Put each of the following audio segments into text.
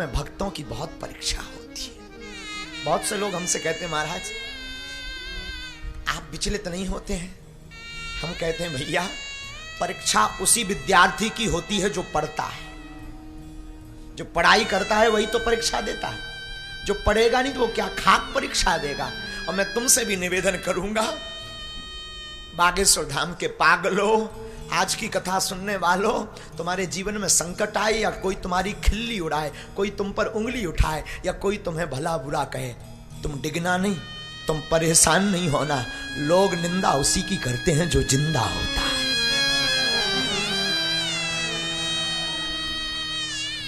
में भक्तों की बहुत परीक्षा होती है। बहुत से लोग हमसे कहते हैं महाराज आप विचलित नहीं होते हैं। हम कहते हैं भैया परीक्षा उसी विद्यार्थी की होती है जो पढ़ता है। जो पढ़ाई करता है वही तो परीक्षा देता है, जो पढ़ेगा नहीं तो वो क्या खाक परीक्षा देगा। और मैं तुमसे भी निवेदन करूंगा, बागेश्वर धाम के पागलों, आज की कथा सुनने वालों, तुम्हारे जीवन में संकट आए या कोई तुम्हारी खिल्ली उड़ाए, कोई तुम पर उंगली उठाए या कोई तुम्हें भला बुरा कहे, तुम डिगना नहीं, तुम परेशान नहीं होना। लोग निंदा उसी की करते हैं जो जिंदा होता है।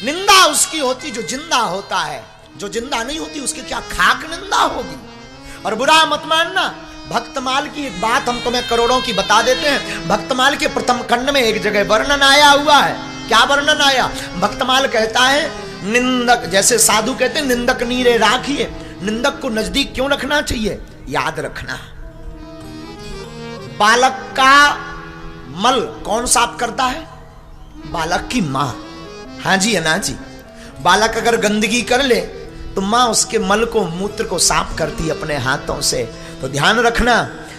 निंदा उसकी होती जो जिंदा होता है, जो जिंदा नहीं होती उसकी क्या खाक निंदा होगी। और बुरा मत मानना, भक्तमाल की एक बात हम तुम्हें करोड़ों की बता देते हैं। भक्तमाल के प्रथम खंड में एक जगह वर्णन आया हुआ है। क्या वर्णन आया? भक्तमाल कहता है निंदक, जैसे साधु कहते हैं निंदक नीरे राखिए, निंदक को नजदीक क्यों रखना चाहिए? याद रखना, बालक का मल कौन साफ करता है? बालक की मां। हाँ जी अना जी, बालक अगर गंदगी कर ले तो मां उसके मल को, मूत्र को साफ करती है अपने हाथों से। तो ध्यान रखना,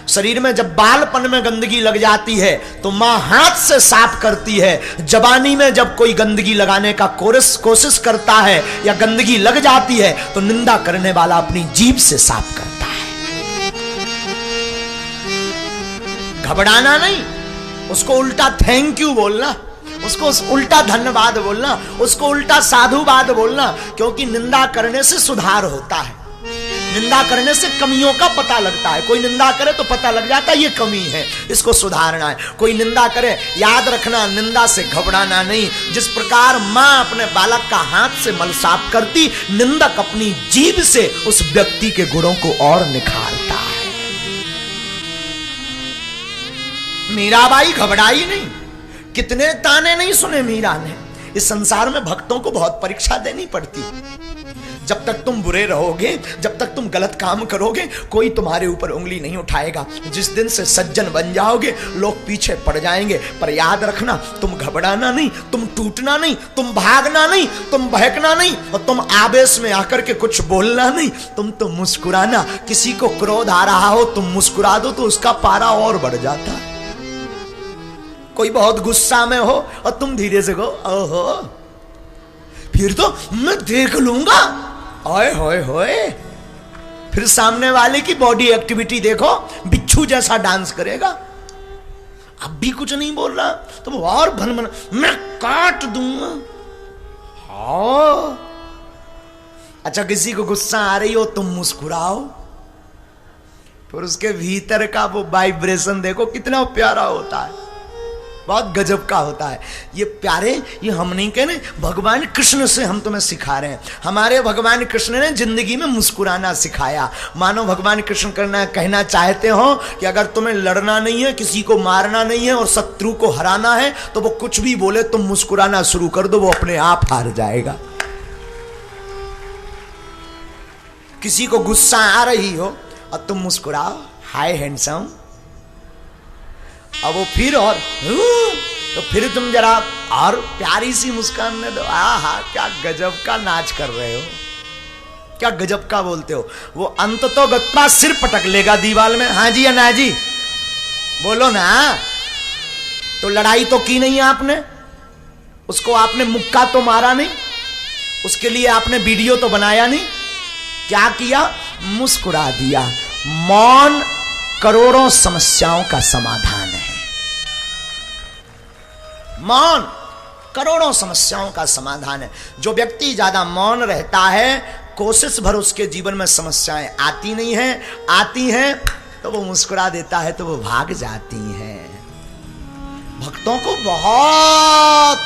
शरीर में जब बालपन में गंदगी लग जाती है तो मां हाथ से साफ करती है। जवानी में जब कोई गंदगी लगाने का कोशिश करता है या गंदगी लग जाती है तो निंदा करने वाला अपनी जीभ से साफ करता है। घबराना नहीं, उसको उल्टा थैंक यू बोलना, उसको उल्टा धन्यवाद बोलना, उसको उल्टा साधुवाद बोलना, क्योंकि निंदा करने से सुधार होता है। निंदा करने से कमियों का पता लगता है। कोई निंदा करे तो पता लग जाता है ये कमी है, इसको सुधारना है। कोई निंदा करे, याद रखना निंदा से घबराना नहीं। जिस प्रकार मां अपने बालक का हाथ से मल साफ करती, निंदक अपनी जीभ से उस व्यक्ति के गुणों को और निखारता है। मीराबाई घबराई नहीं, कितने ताने नहीं सुने मीरा ने। इस संसार में भक्तों को बहुत परीक्षा देनी पड़ती। जब तक तुम बुरे रहोगे, जब तक तुम गलत काम करोगे, कोई तुम्हारे ऊपर उंगली नहीं उठाएगा। जिस दिन से सज्जन बन जाओगे लोग पीछे पड़ जाएंगे। पर याद रखना, तुम घबराना नहीं, तुम टूटना नहीं, तुम भागना नहीं, तुम बहकना नहीं, और तुम आवेश में आकर के कुछ बोलना नहीं। तुम तो मुस्कुराना। किसी को क्रोध आ रहा हो तुम मुस्कुरा दो तो उसका पारा और बढ़ जाता है। कोई बहुत गुस्सा में हो और तुम धीरे से कहो ओहो फिर तो मैं देख लूंगा, ओए होए होए, फिर सामने वाले की बॉडी एक्टिविटी देखो, बिच्छू जैसा डांस करेगा। अब भी कुछ नहीं बोल रहा तो वो और भन मैं काट दूंगा। हाँ अच्छा, किसी को गुस्सा आ रही हो तुम मुस्कुराओ, फिर उसके भीतर का वो वाइब्रेशन देखो कितना प्यारा होता है, बहुत गजब का होता है। ये प्यारे, ये हम नहीं कह रहे, भगवान कृष्ण से हम तुम्हें सिखा रहे हैं। हमारे भगवान कृष्ण ने जिंदगी में मुस्कुराना सिखाया। मानो भगवान कृष्ण कहना चाहते हो कि अगर तुम्हें लड़ना नहीं है, किसी को मारना नहीं है और शत्रु को हराना है तो वो कुछ भी बोले तुम मुस्कुराना शुरू कर दो, वो अपने आप हार जाएगा। किसी को गुस्सा आ रही हो और तुम मुस्कुराओ, हाय हैंडसम, अब वो फिर और तो फिर तुम जरा और प्यारी सी मुस्कान दे दो। आहा क्या गजब का नाच कर रहे हो, क्या गजब का बोलते हो। वो अंत तो गत्ता सिर पटक लेगा दीवार में। हाँ जी या ना जी, बोलो ना। तो लड़ाई तो की नहीं आपने, उसको आपने मुक्का तो मारा नहीं, उसके लिए आपने वीडियो तो बनाया नहीं, क्या किया? मुस्कुरा दिया। मौन करोड़ों समस्याओं का समाधान है। मौन करोड़ों समस्याओं का समाधान है। जो व्यक्ति ज्यादा मौन रहता है, कोशिश भर उसके जीवन में समस्याएं आती नहीं है, आती हैं तो वो मुस्कुरा देता है तो वो भाग जाती हैं। भक्तों को बहुत,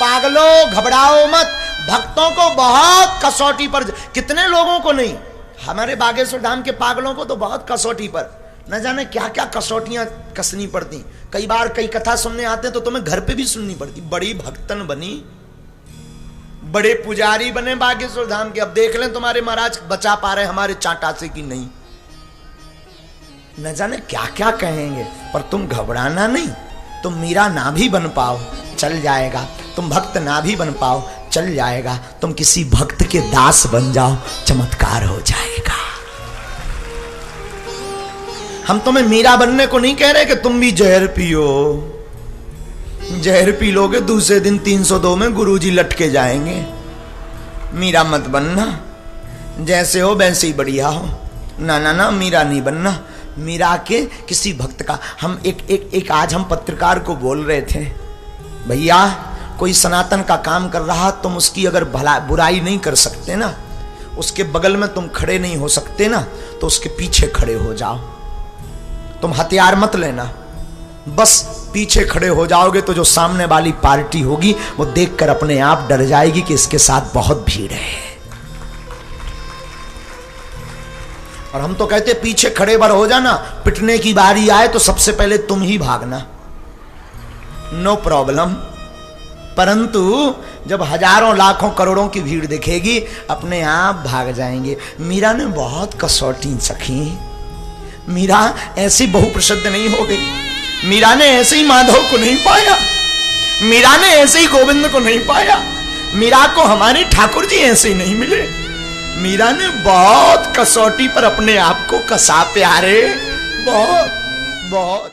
पागलों घबराओ मत, भक्तों को बहुत कसौटी पर, कितने लोगों को नहीं, हमारे बागेश्वर धाम के पागलों को तो बहुत कसौटी पर, न जाने क्या क्या कसौटियां कसनी पड़ती। कई बार कई कथा सुनने आते हैं तो तुम्हें घर पे भी सुननी पड़ती। बड़ी भक्तन बनी, बड़े पुजारी बने बागेश्वर धाम के, अब देख लें तुम्हारे महाराज बचा पा रहे हमारे चांटा से कि नहीं, न जाने क्या क्या कहेंगे। पर तुम घबराना नहीं, तुम मीरा ना भी बन पाओ चल जाएगा, तुम भक्त ना भी बन पाओ चल जाएगा, तुम किसी भक्त के दास बन जाओ, चमत्कार हो जाएगा। हम तुम्हें मीरा बनने को नहीं कह रहे कि तुम भी जहर पियो। जहर पी लोगे दूसरे दिन 302 में गुरुजी लटके जाएंगे। मीरा मत बनना, जैसे हो वैसे ही बढ़िया हो। ना ना ना, मीरा नहीं बनना। मीरा के किसी भक्त का हम एक आज हम पत्रकार को बोल रहे थे, भैया कोई सनातन का काम कर रहा, तुम उसकी अगर बुराई नहीं कर सकते ना, उसके बगल में तुम खड़े नहीं हो सकते ना, तो उसके पीछे खड़े हो जाओ। तुम हथियार मत लेना, बस पीछे खड़े हो जाओगे तो जो सामने वाली पार्टी होगी वो देखकर अपने आप डर जाएगी कि इसके साथ बहुत भीड़ है। और हम तो कहते पीछे खड़े बर हो जाना, पिटने की बारी आए तो सबसे पहले तुम ही भागना, नो प्रॉब्लम। परंतु जब हजारों लाखों करोड़ों की भीड़ दिखेगी अपने आप भाग जाएंगे। मीरा ने बहुत कसौटी सखी। मीरा ऐसी बहुप्रसिद्ध नहीं हो गई। मीरा ने ऐसे ही माधव को नहीं पाया, मीरा ने ऐसे ही गोविंद को नहीं पाया, मीरा को हमारे ठाकुर जी ऐसे ही नहीं मिले। मीरा ने बहुत कसौटी पर अपने आप को कसा प्यारे, बहुत बहुत।